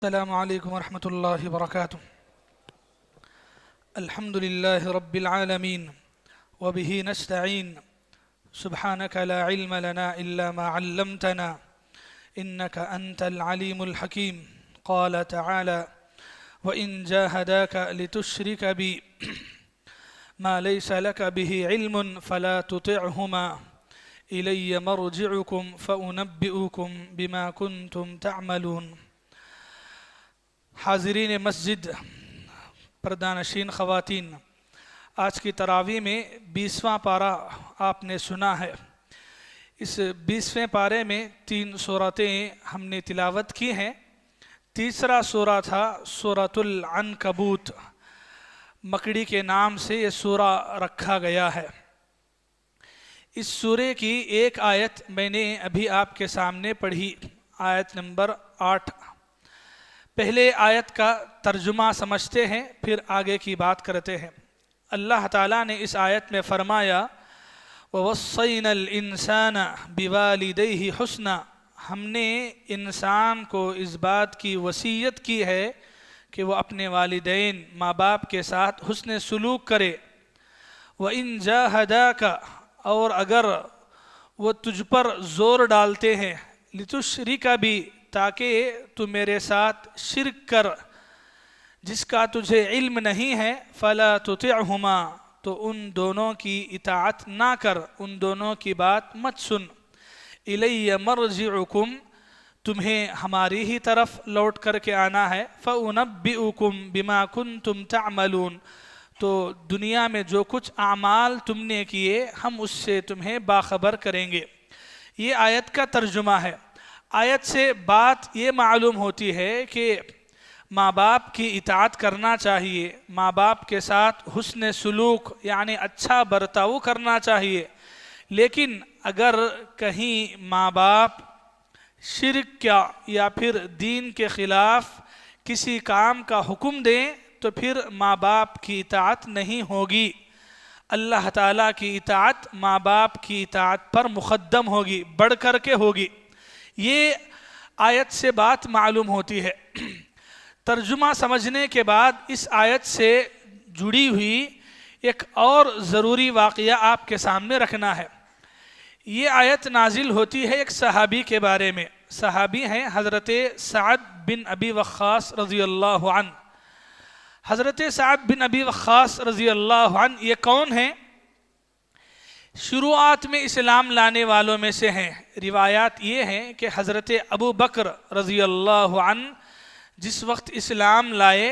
السلام عليكم ورحمة الله وبركاته. الحمد لله رب العالمين وبه نستعين. سبحانك لا علم لنا إلا ما علمتنا إنك أنت العليم الحكيم. قال تعالى: وإن جاهداك لتشرك بي ما ليس لك به علم فلا تطعهما إلي مرجعكم فأنبئكم بما كنتم تعملون. حاضرین مسجد، پردہ نشین خواتین، آج کی تراویح میں 20واں پارہ آپ نے سنا ہے. اس 20ویں پارے میں 3 سورتیں ہم نے تلاوت کی ہیں. تیسرا سورہ تھا سورۃ العنکبوت. مکڑی کے نام سے یہ سورہ رکھا گیا ہے. اس سورے کی ایک آیت میں نے ابھی آپ کے سامنے پڑھی، آیت نمبر 8. پہلے آیت کا ترجمہ سمجھتے ہیں، پھر آگے کی بات کرتے ہیں. اللہ تعالیٰ نے اس آیت میں فرمایا: وَوَصَّيْنَا الْإِنسَانَ بِوَالِدَيْهِ حُسْنًا. ہم نے انسان کو اس بات کی وصیت کی ہے کہ وہ اپنے والدین ماں باپ کے ساتھ حسن سلوک کرے. وَإِن جَاهَدَاكَ، اور اگر وہ تجھ پر زور ڈالتے ہیں، لِتُشْرِكَ بِي، تاکہ تو میرے ساتھ شرک کر جس کا تجھے علم نہیں ہے، فَلَا تُطِعْهُمَا، تو ان دونوں کی اطاعت نہ کر، ان دونوں کی بات مت سن. إِلَيَّ مَرْجِعُكُمْ، تمہیں ہماری ہی طرف لوٹ کر کے آنا ہے. فَأُنَبِّئُكُمْ بِمَا كُنْتُمْ تَعْمَلُونَ، تو دنیا میں جو کچھ اعمال تم نے کیے ہم اس سے تمہیں باخبر کریں گے. یہ آیت کا ترجمہ ہے. آیت سے بات یہ معلوم ہوتی ہے کہ ماں باپ کی اطاعت کرنا چاہیے، ماں باپ کے ساتھ حسن سلوک یعنی اچھا برتاؤ کرنا چاہیے. لیکن اگر کہیں ماں باپ شرک کیا یا پھر دین کے خلاف کسی کام کا حکم دیں تو پھر ماں باپ کی اطاعت نہیں ہوگی. اللہ تعالیٰ کی اطاعت ماں باپ کی اطاعت پر مقدم ہوگی، بڑھ کر کے ہوگی. یہ آیت سے بات معلوم ہوتی ہے. ترجمہ سمجھنے کے بعد اس آیت سے جڑی ہوئی ایک اور ضروری واقعہ آپ کے سامنے رکھنا ہے. یہ آیت نازل ہوتی ہے ایک صحابی کے بارے میں. صحابی ہیں حضرت سعد بن ابی وقاص رضی اللہ عنہ. حضرت سعد بن ابی وقاص رضی اللہ عنہ یہ کون ہیں؟ شروعات میں اسلام لانے والوں میں سے ہیں. روایات یہ ہیں کہ حضرت ابو بکر رضی اللہ عنہ جس وقت اسلام لائے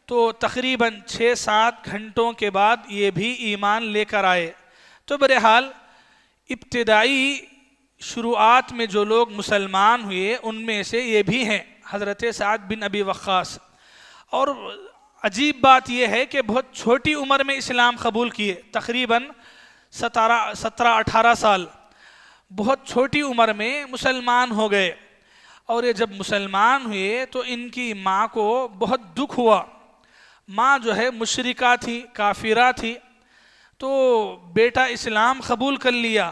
تو تقریباً 6-7 گھنٹوں کے بعد یہ بھی ایمان لے کر آئے. تو بہرحال ابتدائی شروعات میں جو لوگ مسلمان ہوئے ان میں سے یہ بھی ہیں حضرت سعد بن ابی وقاص. اور عجیب بات یہ ہے کہ بہت چھوٹی عمر میں اسلام قبول کیے، تقریباً 17-18 سال. بہت چھوٹی عمر میں مسلمان ہو گئے. اور یہ جب مسلمان ہوئے تو ان کی ماں کو بہت دکھ ہوا. ماں جو ہے مشرکہ تھی، کافرہ تھی. تو بیٹا اسلام قبول کر لیا،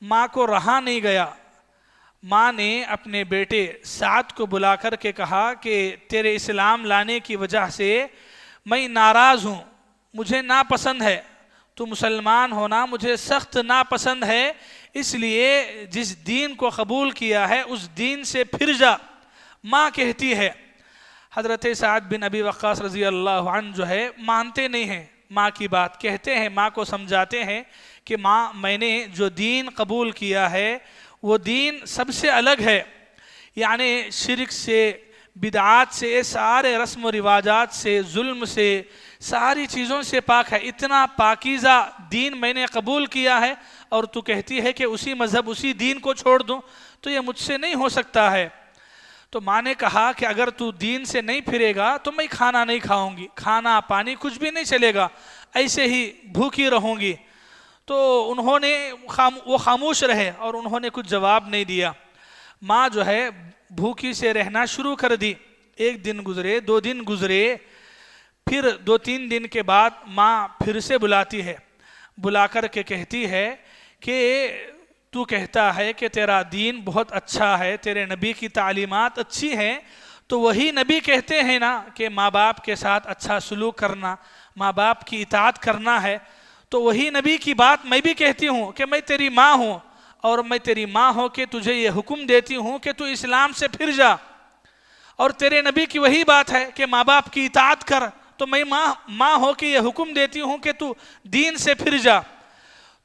ماں کو رہا نہیں گیا. ماں نے اپنے بیٹے سعد کو بلا کر کے کہا کہ تیرے اسلام لانے کی وجہ سے میں ناراض ہوں، مجھے ناپسند ہے، تو مسلمان ہونا مجھے سخت ناپسند ہے، اس لیے جس دین کو قبول کیا ہے اس دین سے پھر جا. ماں کہتی ہے. حضرت سعد بن ابی وقاص رضی اللہ عنہ جو ہے مانتے نہیں ہیں ماں کی بات. کہتے ہیں، ماں کو سمجھاتے ہیں کہ ماں میں نے جو دین قبول کیا ہے وہ دین سب سے الگ ہے، یعنی شرک سے، بدعات سے، سارے رسم و رواجات سے، ظلم سے، ساری چیزوں سے پاک ہے. اتنا پاکیزہ دین میں نے قبول کیا ہے اور تو کہتی ہے کہ اسی مذہب اسی دین کو چھوڑ دوں، تو یہ مجھ سے نہیں ہو سکتا ہے. تو ماں نے کہا کہ اگر تو دین سے نہیں پھرے گا تو میں کھانا نہیں کھاؤں گی، کھانا پانی کچھ بھی نہیں چلے گا، ایسے ہی بھوکی رہوں گی. تو وہ خاموش رہے اور انہوں نے کچھ جواب نہیں دیا. ماں جو ہے بھوکی سے رہنا شروع کر دی. 1 دن گزرے، 2 دن گزرے، پھر 2-3 دن کے بعد ماں پھر سے بلاتی ہے. بلا کر کے کہتی ہے کہ تو کہتا ہے کہ تیرا دین بہت اچھا ہے، تیرے نبی کی تعلیمات اچھی ہیں، تو وہی نبی کہتے ہیں نا کہ ماں باپ کے ساتھ اچھا سلوک کرنا، ماں باپ کی اطاعت کرنا ہے، تو وہی نبی کی بات میں بھی کہتی ہوں کہ میں تیری ماں ہوں، اور میں تیری ماں ہو کے تجھے یہ حکم دیتی ہوں کہ تو اسلام سے پھر جا، اور تیرے نبی کی وہی بات ہے کہ ماں باپ کی اطاعت کر، تو میں ماں ہو کے یہ حکم دیتی ہوں کہ تو دین سے پھر جا۔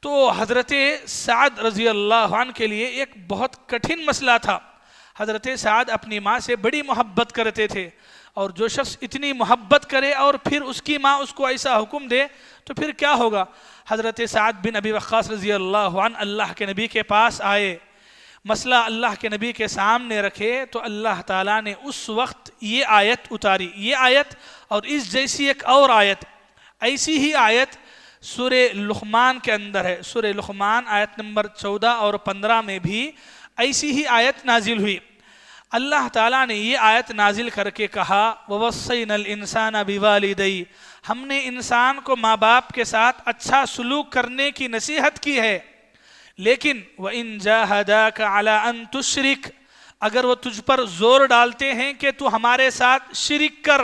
تو حضرت سعد رضی اللہ عنہ کے لیے ایک بہت کٹھن مسئلہ تھا۔ حضرت سعد اپنی ماں سے بڑی محبت کرتے تھے، اور جو شخص اتنی محبت کرے اور پھر اس کی ماں اس کو ایسا حکم دے تو پھر کیا ہوگا۔ حضرت سعد بن ابی وقاص رضی اللہ عنہ اللہ کے نبی کے پاس آئے، مسئلہ اللہ کے نبی کے سامنے رکھے، تو اللہ تعالیٰ نے اس وقت یہ آیت اتاری، یہ آیت اور اس جیسی ایک اور آیت، ایسی ہی آیت سورہ لقمان کے اندر ہے۔ سورہ لقمان آیت نمبر 14 اور 15 میں بھی ایسی ہی آیت نازل ہوئی۔ اللہ تعالیٰ نے یہ آیت نازل کر کے کہا وَوَصَّيْنَا الْإِنسَانَ بِوَالِدَيْهِ، ہم نے انسان کو ماں باپ کے ساتھ اچھا سلوک کرنے کی نصیحت کی ہے، لیکن وَإِن جَاهَدَاكَ عَلَىٰ أَن تُشْرِكَ، اگر وہ تجھ پر زور ڈالتے ہیں کہ تو ہمارے ساتھ شرک کر،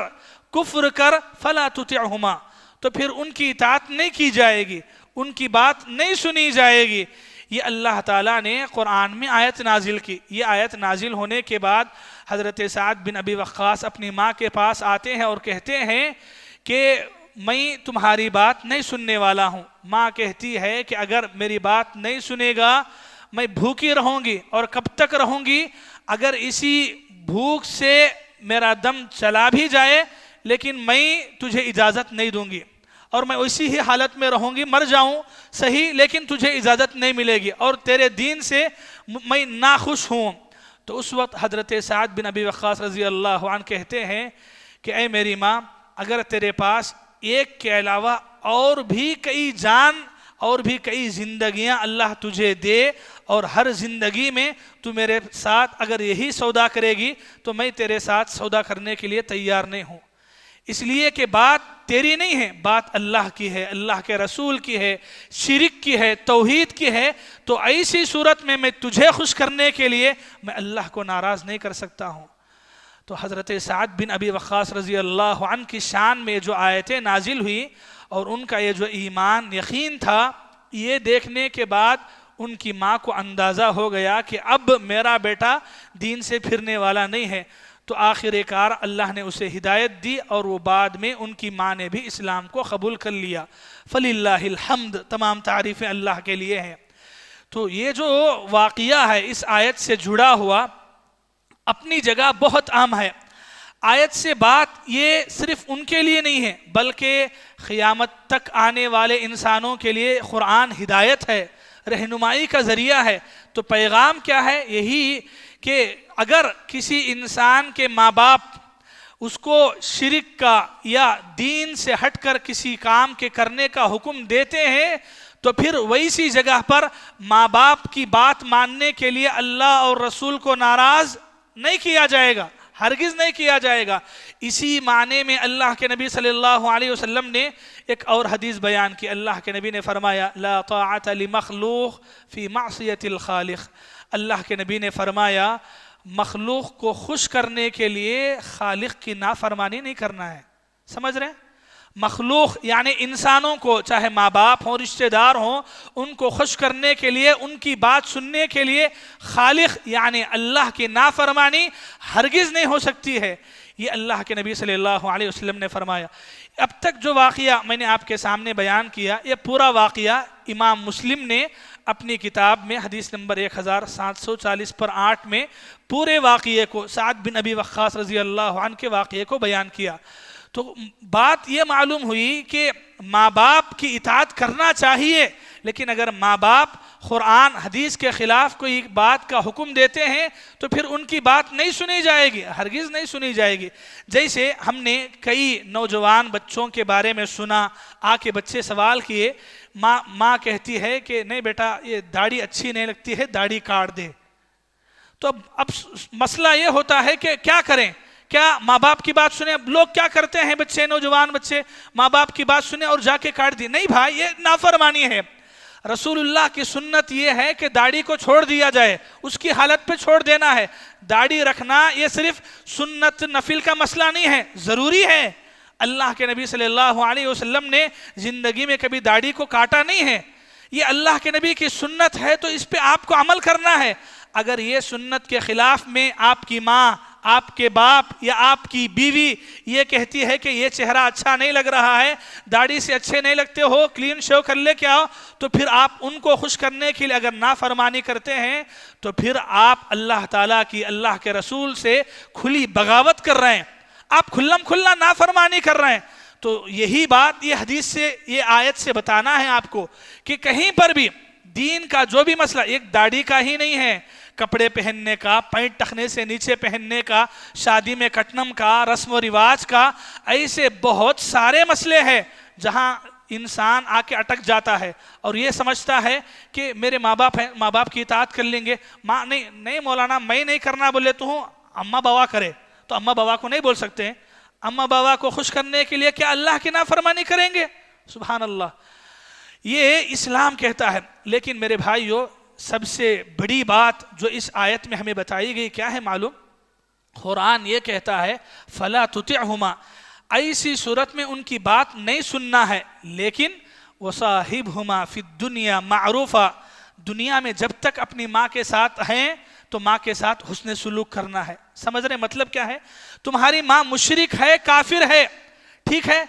کفر کر، فَلَا تُطِعْهُمَا، تو پھر ان کی اطاعت نہیں کی جائے گی، ان کی بات نہیں سنی جائے گی۔ یہ اللہ تعالیٰ نے قرآن میں آیت نازل کی۔ یہ آیت نازل ہونے کے بعد حضرت سعد بن ابی وقاص اپنی ماں کے پاس آتے ہیں اور کہتے ہیں کہ میں تمہاری بات نہیں سننے والا ہوں۔ ماں کہتی ہے کہ اگر میری بات نہیں سنے گا میں بھوکی رہوں گی، اور کب تک رہوں گی؟ اگر اسی بھوک سے میرا دم چلا بھی جائے لیکن میں تجھے اجازت نہیں دوں گی، اور میں اسی ہی حالت میں رہوں گی، مر جاؤں صحیح لیکن تجھے اجازت نہیں ملے گی، اور تیرے دین سے میں ناخوش ہوں۔ تو اس وقت حضرت سعد بن ابی وقاص رضی اللہ عنہ کہتے ہیں کہ اے میری ماں، اگر تیرے پاس ایک کے علاوہ اور بھی کئی جان اور بھی کئی زندگیاں اللہ تجھے دے، اور ہر زندگی میں تو میرے ساتھ اگر یہی سودا کرے گی تو میں تیرے ساتھ سودا کرنے کے لیے تیار نہیں ہوں، اس لیے کہ بات تیری نہیں ہے، بات اللہ کی ہے، اللہ کے رسول کی ہے، شرک کی ہے، توحید کی ہے، تو ایسی صورت میں تجھے خوش کرنے کے لیے میں اللہ کو ناراض نہیں کر سکتا ہوں۔ تو حضرت سعد بن ابی وقاص رضی اللہ عنہ کی شان میں جو آیتیں نازل ہوئی اور ان کا یہ جو ایمان یقین تھا، یہ دیکھنے کے بعد ان کی ماں کو اندازہ ہو گیا کہ اب میرا بیٹا دین سے پھرنے والا نہیں ہے، تو آخر کار اللہ نے اسے ہدایت دی، اور وہ بعد میں ان کی ماں نے بھی اسلام کو قبول کر لیا۔ فَلِلَّهِ الْحَمْدِ، تمام تعریفیں اللہ کے لیے ہیں۔ تو یہ جو واقعہ ہے اس آیت سے جڑا ہوا اپنی جگہ بہت عام ہے۔ آیت سے بات یہ صرف ان کے لیے نہیں ہے بلکہ قیامت تک آنے والے انسانوں کے لیے قرآن ہدایت ہے، رہنمائی کا ذریعہ ہے۔ تو پیغام کیا ہے؟ یہی کہ اگر کسی انسان کے ماں باپ اس کو شرک کا یا دین سے ہٹ کر کسی کام کے کرنے کا حکم دیتے ہیں تو پھر ویسی جگہ پر ماں باپ کی بات ماننے کے لیے اللہ اور رسول کو ناراض نہیں کیا جائے گا، ہرگز نہیں کیا جائے گا۔ اسی معنی میں اللہ کے نبی صلی اللہ علیہ وسلم نے ایک اور حدیث بیان کی۔ اللہ کے نبی نے فرمایا لا طاعت لمخلوق فی معصیت الخالق، اللہ کے نبی نے فرمایا مخلوق کو خوش کرنے کے لیے خالق کی نافرمانی نہیں کرنا ہے۔ سمجھ رہے ہیں؟ مخلوق یعنی انسانوں کو، چاہے ماں باپ ہوں، رشتہ دار ہوں، ان کو خوش کرنے کے لیے، ان کی بات سننے کے لیے خالق یعنی اللہ کی نافرمانی ہرگز نہیں ہو سکتی ہے۔ یہ اللہ کے نبی صلی اللہ علیہ وسلم نے فرمایا۔ اب تک جو واقعہ میں نے آپ کے سامنے بیان کیا، یہ پورا واقعہ امام مسلم نے اپنی کتاب میں حدیث نمبر 1740/8 میں پورے واقعے کو، سعد بن ابی وقاص رضی اللہ عنہ کے واقعے کو بیان کیا۔ تو بات یہ معلوم ہوئی کہ ماں باپ کی اطاعت کرنا چاہیے، لیکن اگر ماں باپ قرآن حدیث کے خلاف کوئی بات کا حکم دیتے ہیں تو پھر ان کی بات نہیں سنی جائے گی، ہرگز نہیں سنی جائے گی۔ جیسے ہم نے کئی نوجوان بچوں کے بارے میں سنا، آ کے بچے سوال کیے، ماں کہتی ہے کہ نہیں بیٹا یہ داڑھی اچھی نہیں لگتی ہے، داڑھی کاٹ دے۔ تو اب مسئلہ یہ ہوتا ہے کہ کیا کریں؟ کیا ماں باپ کی بات سنیں؟ اب لوگ کیا کرتے ہیں، بچے، نوجوان بچے ماں باپ کی بات سنیں اور جا کے کاٹ دی۔ نہیں بھائی، یہ نافرمانی ہے۔ رسول اللہ کی سنت یہ ہے کہ داڑھی کو چھوڑ دیا جائے، اس کی حالت پہ چھوڑ دینا ہے۔ داڑھی رکھنا یہ صرف سنت نفل کا مسئلہ نہیں ہے، ضروری ہے۔ اللہ کے نبی صلی اللہ علیہ وسلم نے زندگی میں کبھی داڑھی کو کاٹا نہیں ہے، یہ اللہ کے نبی کی سنت ہے، تو اس پہ آپ کو عمل کرنا ہے۔ اگر یہ سنت کے خلاف میں آپ کی ماں، آپ کے باپ یا آپ کی بیوی یہ کہتی ہے کہ یہ چہرہ اچھا نہیں لگ رہا ہے، داڑھی سے اچھے نہیں لگتے ہو، کلین شیو کر لے کے آؤ، تو پھر آپ ان کو خوش کرنے کے لیے اگر نافرمانی کرتے ہیں تو پھر آپ اللہ تعالیٰ کی، اللہ کے رسول سے کھلی بغاوت کر رہے ہیں، آپ کھلم کھلا نافرمانی کر رہے ہیں۔ تو یہی بات یہ حدیث سے، یہ آیت سے بتانا ہے آپ کو کہ کہیں پر بھی دین کا جو بھی مسئلہ، ایک داڑھی کا ہی نہیں ہے، کپڑے پہننے کا، پینٹ ٹخنے سے نیچے پہننے کا، شادی میں کٹنم کا، رسم و رواج کا، ایسے بہت سارے مسئلے ہیں جہاں انسان آ کے اٹک جاتا ہے اور یہ سمجھتا ہے کہ میرے ماں باپ ہیں، ماں باپ کی اطاعت کر لیں گے، ماں نہیں مولانا میں نہیں کرنا بولے تو ہوں، اماں بابا کرے، تو اماں بابا کو نہیں بول سکتے ہیں، اماں بابا کو خوش کرنے کے لیے کیا اللہ کی نافرمانی کریں گے؟ سبحان اللہ، یہ اسلام کہتا ہے۔ لیکن میرے بھائیو، سب سے بڑی بات جو اس آیت میں ہمیں بتائی گئی کیا ہے معلوم؟ قرآن یہ کہتا ہے فَلَا تُطِعْهُمَا، ایسی صورت میں ان کی بات نہیں سننا ہے، لیکن وَصَاحِبْهُمَا فِي الدُّنْيَا مَعْرُوفًا، دنیا میں جب تک اپنی ماں کے ساتھ ہیں تو ماں کے ساتھ حسن سلوک کرنا ہے۔ سمجھ رہے مطلب کیا ہے؟ تمہاری ماں مشرک ہے، کافر ہے، ٹھیک ہے،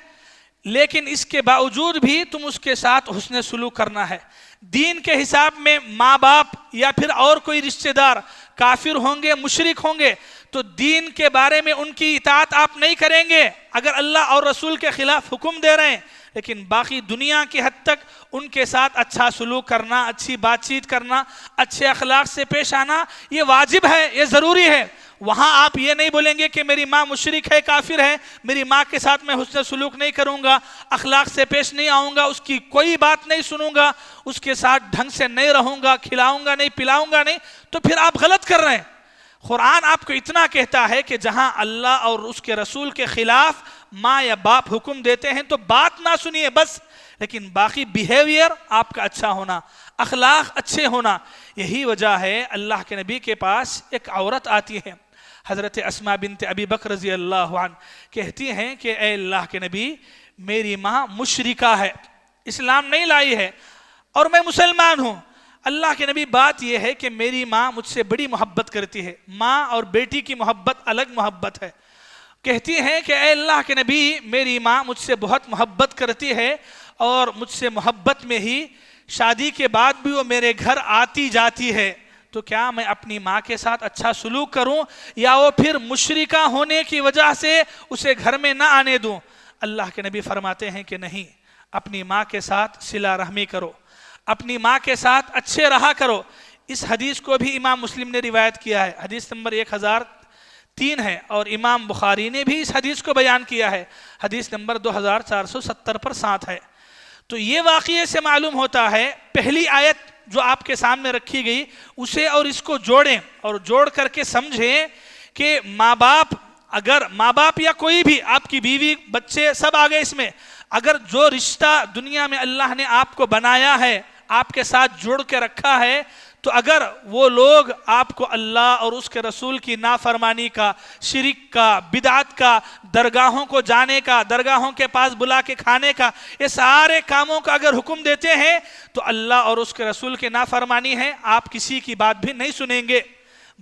لیکن اس کے باوجود بھی تم اس کے ساتھ حسن سلوک کرنا ہے۔ دین کے حساب میں ماں باپ یا پھر اور کوئی رشتہ دار کافر ہوں گے، مشرک ہوں گے، تو دین کے بارے میں ان کی اطاعت آپ نہیں کریں گے اگر اللہ اور رسول کے خلاف حکم دے رہے ہیں، لیکن باقی دنیا کی حد تک ان کے ساتھ اچھا سلوک کرنا، اچھی بات چیت کرنا، اچھے اخلاق سے پیش آنا، یہ واجب ہے، یہ ضروری ہے۔ وہاں آپ یہ نہیں بولیں گے کہ میری ماں مشرک ہے، کافر ہے، میری ماں کے ساتھ میں حسن سلوک نہیں کروں گا، اخلاق سے پیش نہیں آؤں گا، اس کی کوئی بات نہیں سنوں گا، اس کے ساتھ ڈھنگ سے نہیں رہوں گا، کھلاؤں گا نہیں، پلاؤں گا نہیں، تو پھر آپ غلط کر رہے ہیں۔ قرآن آپ کو اتنا کہتا ہے کہ جہاں اللہ اور اس کے رسول کے خلاف ماں یا باپ حکم دیتے ہیں تو بات نہ سنیے بس، لیکن باقی بیہیویئر آپ کا اچھا ہونا، اخلاق اچھے ہونا۔ یہی وجہ ہے اللہ کے نبی کے پاس ایک عورت آتی ہے، حضرت اسماء بنت ابی بکر رضی اللہ عنہ، کہتی ہیں کہ اے اللہ کے نبی، میری ماں مشرکہ ہے، اسلام نہیں لائی ہے، اور میں مسلمان ہوں۔ اللہ کے نبی، بات یہ ہے کہ میری ماں مجھ سے بڑی محبت کرتی ہے، ماں اور بیٹی کی محبت الگ محبت ہے۔ کہتی ہیں کہ اے اللہ کے نبی، میری ماں مجھ سے بہت محبت کرتی ہے اور مجھ سے محبت میں ہی شادی کے بعد بھی وہ میرے گھر آتی جاتی ہے، تو کیا میں اپنی ماں کے ساتھ اچھا سلوک کروں یا وہ پھر مشرکہ ہونے کی وجہ سے اسے گھر میں نہ آنے دوں؟ اللہ کے نبی فرماتے ہیں کہ نہیں، اپنی ماں کے ساتھ صلہ رحمی کرو، اپنی ماں کے ساتھ اچھے رہا کرو۔ اس حدیث کو بھی امام مسلم نے روایت کیا ہے، حدیث نمبر 1003 ہے، اور امام بخاری نے بھی اس حدیث کو بیان کیا ہے، حدیث نمبر 2470 پر ساتھ ہے۔ تو یہ واقعے سے معلوم ہوتا ہے، پہلی آیت جو آپ کے سامنے رکھی گئی اسے اور اس کو جوڑیں اور جوڑ کر کے سمجھیں کہ ماں باپ یا کوئی بھی، آپ کی بیوی، بچے سب آگئے اس میں، اگر جو رشتہ دنیا میں اللہ نے آپ کو بنایا ہے، آپ کے ساتھ جوڑ کے رکھا ہے، تو اگر وہ لوگ آپ کو اللہ اور اس کے رسول کی نافرمانی کا، شرک کا، بدعت کا، درگاہوں کو جانے کا، درگاہوں کے پاس بلا کے کھانے کا، یہ سارے کاموں کا اگر حکم دیتے ہیں تو اللہ اور اس کے رسول کی نافرمانی ہے، آپ کسی کی بات بھی نہیں سنیں گے،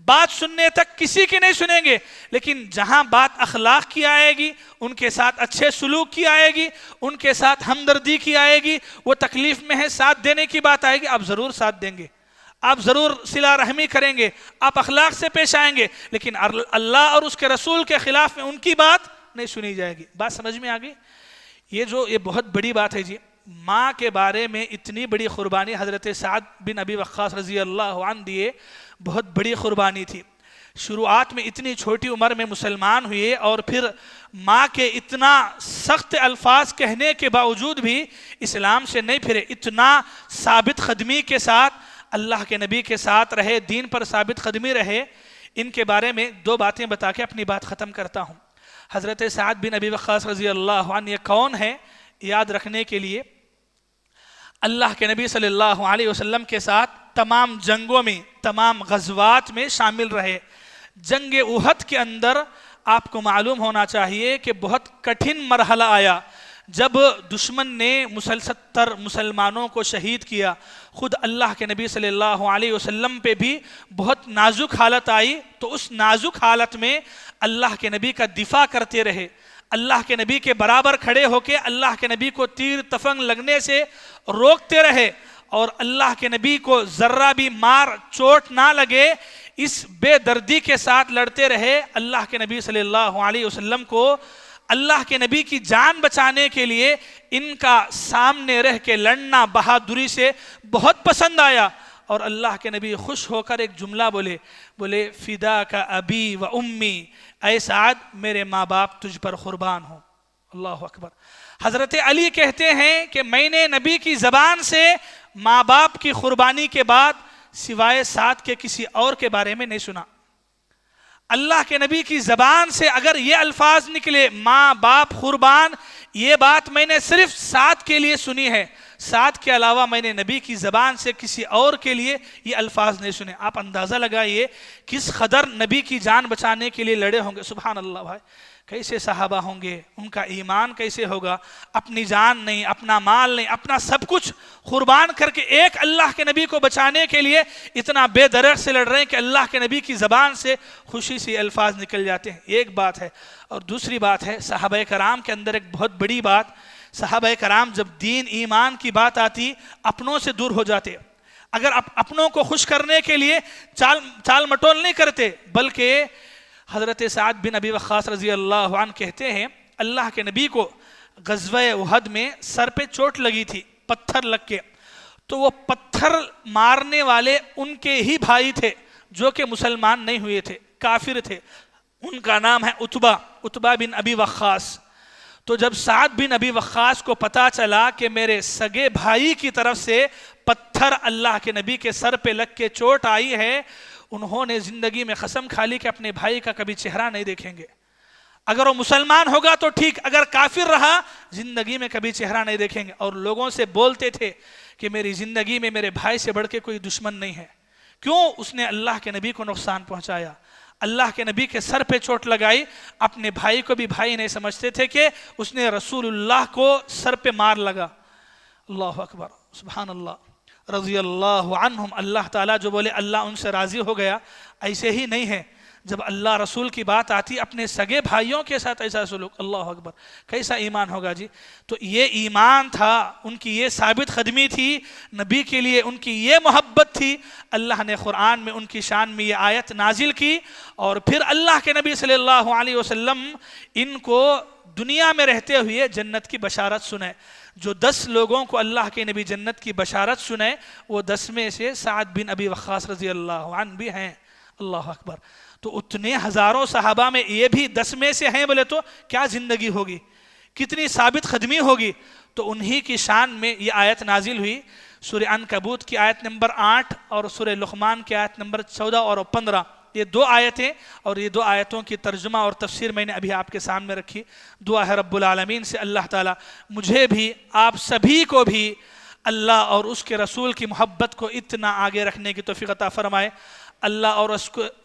بات سننے تک کسی کی نہیں سنیں گے۔ لیکن جہاں بات اخلاق کی آئے گی، ان کے ساتھ اچھے سلوک کی آئے گی، ان کے ساتھ ہمدردی کی آئے گی، وہ تکلیف میں ہے ساتھ دینے کی بات آئے گی، آپ ضرور ساتھ دیں گے، آپ ضرور صلہ رحمی کریں گے، آپ اخلاق سے پیش آئیں گے، لیکن اللہ اور اس کے رسول کے خلاف میں ان کی بات نہیں سنی جائے گی۔ بات سمجھ میں آگئی؟ یہ بہت بڑی بات ہے جی۔ ماں کے بارے میں اتنی بڑی قربانی حضرت سعد بن ابی وقاص رضی اللہ عنہ دیے، بہت بڑی قربانی تھی۔ شروعات میں اتنی چھوٹی عمر میں مسلمان ہوئے اور پھر ماں کے اتنا سخت الفاظ کہنے کے باوجود بھی اسلام سے نہیں پھرے، اتنا ثابت قدمی کے ساتھ اللہ کے نبی کے ساتھ رہے، دین پر ثابت قدمی رہے۔ ان کے بارے میں دو باتیں بتا کے اپنی بات ختم کرتا ہوں۔ حضرت سعد بن ابی وقاص رضی اللہ عنہ یہ کون ہے؟ یاد رکھنے کے لیے، اللہ کے نبی صلی اللہ علیہ وسلم کے ساتھ تمام جنگوں میں، تمام غزوات میں شامل رہے۔ جنگ احد کے اندر آپ کو معلوم ہونا چاہیے کہ بہت کٹھن مرحلہ آیا، جب دشمن نے 70 مسلمانوں کو شہید کیا۔ خود اللہ کے نبی صلی اللہ علیہ وسلم پہ بھی بہت نازک حالت آئی، تو اس نازک حالت میں اللہ کے نبی کا دفاع کرتے رہے، اللہ کے نبی کے برابر کھڑے ہو کے اللہ کے نبی کو تیر تفنگ لگنے سے روکتے رہے، اور اللہ کے نبی کو ذرہ بھی مار چوٹ نہ لگے اس بے دردی کے ساتھ لڑتے رہے۔ اللہ کے نبی صلی اللہ علیہ وسلم کو اللہ کے نبی کی جان بچانے کے لیے ان کا سامنے رہ کے لڑنا بہادری سے بہت پسند آیا، اور اللہ کے نبی خوش ہو کر ایک جملہ بولے فدا کا ابی و امی، اے سعد میرے ماں باپ تجھ پر قربان ہوں۔ اللہ اکبر۔ حضرت علی کہتے ہیں کہ میں نے نبی کی زبان سے ماں باپ کی قربانی کے بعد سوائے سعد کے کسی اور کے بارے میں نہیں سنا۔ اللہ کے نبی کی زبان سے اگر یہ الفاظ نکلے ماں باپ قربان، یہ بات میں نے صرف سعد کے لیے سنی ہے، سعد کے علاوہ میں نے نبی کی زبان سے کسی اور کے لیے یہ الفاظ نہیں سنے۔ آپ اندازہ لگائیے کس قدر نبی کی جان بچانے کے لیے لڑے ہوں گے۔ سبحان اللہ بھائی، کیسے صحابہ ہوں گے، ان کا ایمان کیسے ہوگا، اپنی جان نہیں، اپنا مال نہیں، اپنا سب کچھ قربان کر کے ایک اللہ کے نبی کو بچانے کے لیے اتنا بے درد سے لڑ رہے ہیں کہ اللہ کے نبی کی زبان سے خوشی سے الفاظ نکل جاتے ہیں۔ ایک بات ہے، اور دوسری بات ہے صحابہ کرام کے اندر ایک بہت بڑی بات، صحابہ کرام جب دین ایمان کی بات آتی اپنوں سے دور ہو جاتے، اگر اپنوں کو خوش کرنے کے لیے چال مٹول نہیں کرتے، بلکہ حضرت سعد بن ابی وقاص رضی اللہ عنہ کہتے ہیں اللہ کے نبی کو غزوہ احد میں سر پہ چوٹ لگی تھی پتھر لگ کے، تو وہ پتھر مارنے والے ان کے ہی بھائی تھے جو کہ مسلمان نہیں ہوئے تھے، کافر تھے، ان کا نام ہے عتبہ بن ابی وقاص۔ تو جب سعد بن ابی وقاص کو پتا چلا کہ میرے سگے بھائی کی طرف سے پتھر اللہ کے نبی کے سر پہ لگ کے چوٹ آئی ہے، انہوں نے زندگی میں قسم کھا لی کہ اپنے بھائی کا کبھی چہرہ نہیں دیکھیں گے، اگر وہ مسلمان ہوگا تو ٹھیک، اگر کافر رہا زندگی میں کبھی چہرہ نہیں دیکھیں گے۔ اور لوگوں سے بولتے تھے کہ میری زندگی میں میرے بھائی سے بڑھ کے کوئی دشمن نہیں ہے۔ کیوں؟ اس نے اللہ کے نبی کو نقصان پہنچایا، اللہ کے نبی کے سر پہ چوٹ لگائی، اپنے بھائی کو بھی بھائی نہیں سمجھتے تھے کہ اس نے رسول اللہ کو سر پہ مار لگا۔ اللہ اکبر، سبحان اللہ، رضی اللہ عنہم، اللہ تعالیٰ جو بولے اللہ ان سے راضی ہو گیا، ایسے ہی نہیں ہے۔ جب اللہ رسول کی بات آتی اپنے سگے بھائیوں کے ساتھ ایسا سلوک، اللہ اکبر، کیسا ایمان ہوگا جی۔ تو یہ ایمان تھا، ان کی یہ ثابت قدمی تھی، نبی کے لیے ان کی یہ محبت تھی، اللہ نے قرآن میں ان کی شان میں یہ آیت نازل کی، اور پھر اللہ کے نبی صلی اللہ علیہ وسلم ان کو دنیا میں رہتے ہوئے جنت کی بشارت سنائے۔ جو 10 لوگوں کو اللہ کے نبی جنت کی بشارت سنائے، وہ 10 میں سے سعد بن ابی وقاص رضی اللہ عنہ بھی ہیں۔ اللہ اکبر۔ تو اتنے ہزاروں صحابہ میں یہ بھی 10 میں سے ہیں، بولے تو کیا زندگی ہوگی، کتنی ثابت قدمی ہوگی۔ تو انہی کی شان میں یہ آیت نازل ہوئی، سورہ عنکبوت کی آیت نمبر 8 اور سورہ لقمان کی آیت نمبر 14 اور 15، یہ 2 آیتیں، اور یہ 2 آیتوں کی ترجمہ اور تفسیر میں نے ابھی آپ کے سامنے رکھی۔ دعا ہے رب العالمین سے اللہ تعالیٰ مجھے بھی آپ سبھی کو بھی اللہ اور اس کے رسول کی محبت کو اتنا آگے رکھنے کی توفیق عطا فرمائے۔ اللہ اور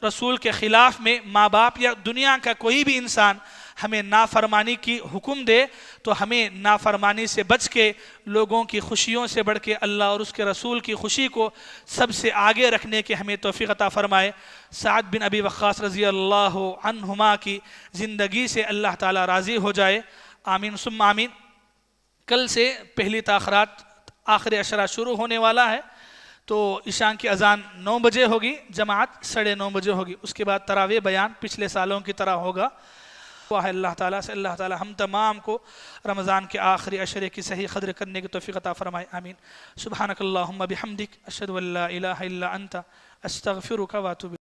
رسول کے خلاف میں ماں باپ یا دنیا کا کوئی بھی انسان ہمیں نافرمانی کی حکم دے تو ہمیں نافرمانی سے بچ کے لوگوں کی خوشیوں سے بڑھ کے اللہ اور اس کے رسول کی خوشی کو سب سے آگے رکھنے کے ہمیں توفیق عطا فرمائے۔ سعد بن ابی وقاص رضی اللہ عنہما کی زندگی سے اللہ تعالیٰ راضی ہو جائے، آمین ثم آمین۔ کل سے پہلی تاخرات آخری عشرہ شروع ہونے والا ہے، تو عشاء کی اذان 9 بجے ہوگی، جماعت 9:30 بجے ہوگی، اس کے بعد تراویح بیان پچھلے سالوں کی طرح ہوگا۔ دعا ہے اللہ تعالیٰ سے اللہ تعالیٰ ہم تمام کو رمضان کے آخری عشرے کی صحیح قدر کرنے کی توفیق عطا فرمائے، آمین۔ سبحانک اللہم بحمدک، اشہد ان لا الہ الا انت، استغفرک واتوب